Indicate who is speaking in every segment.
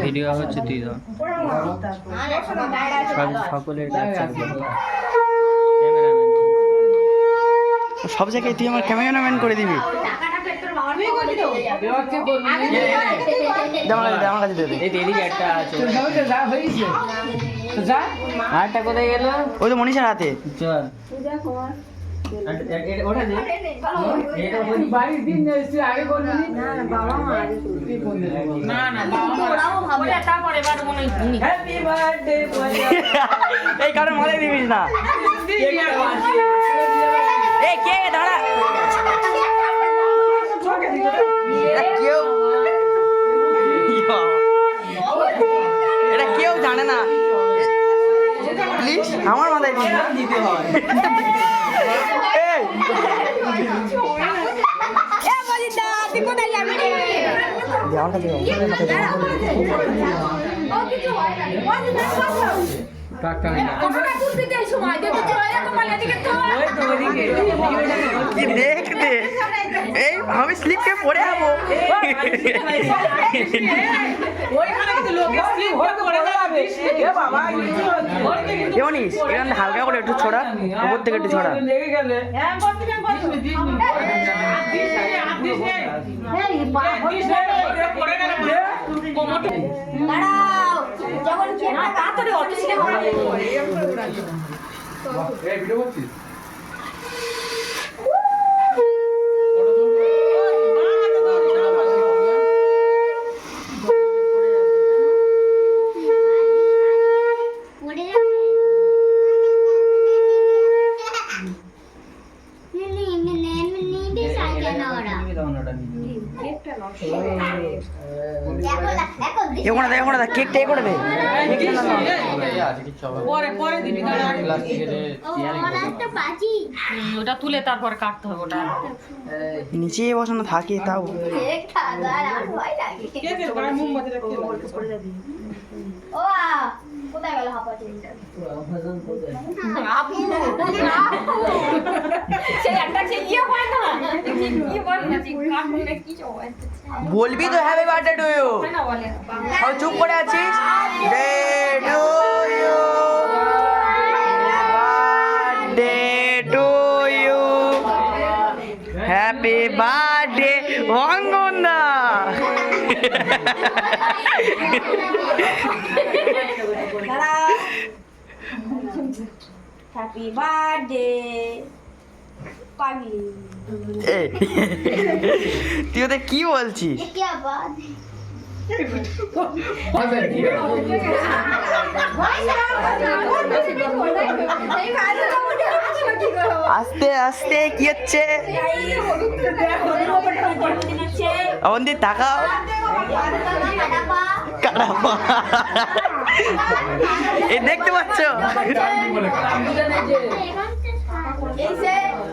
Speaker 1: Video হচ্ছে তুই ধর সকলের
Speaker 2: সব জায়গায় তুই আমার ক্যামেরাম্যান করে দিবি। আমার কাছে দেবে।
Speaker 1: একটা আছে আরটা কোথায় গেল?
Speaker 2: ওই তো মনীষার হাতে।
Speaker 1: চল ওটা দে
Speaker 3: বাড়ির দিন আগে বলবি না না হ্যাপি বার্থডে
Speaker 2: এই কারণ মাথায় দিবিস না। এই কে দাঁড়া কেউ এটা কেউ জানে না প্লিজ আমার মাথায় দিতে হয়। দেখতে এই আমি স্লিপকে পরে যাবো। এমনিস এখানে হালকা করে একটু ছড়া, উপর থেকে একটু ছড়া। কেকটা করে দে।
Speaker 3: ওটা তুলে তারপর কাটতে হবে। ওটা
Speaker 2: নিচে বসানো থাকে তাও বলবি তো হ্যাপি বার্থডে টু ইউ। চুপ করে আছিস। হ্যাপি বার্থডে অঙ্গনা।
Speaker 4: হ্যাপি বার্থডে পাগলি।
Speaker 2: তুই ওদের কি বলছিস? আস্তে আস্তে কি হচ্ছে? অবন্তি তাকাও। এই দেখতে পাচ্ছ?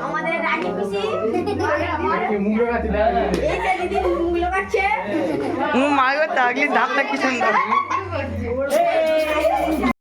Speaker 4: আমাদের রানী পিসি
Speaker 2: মাগো তাগলি ধাপটা কি সুন্দর।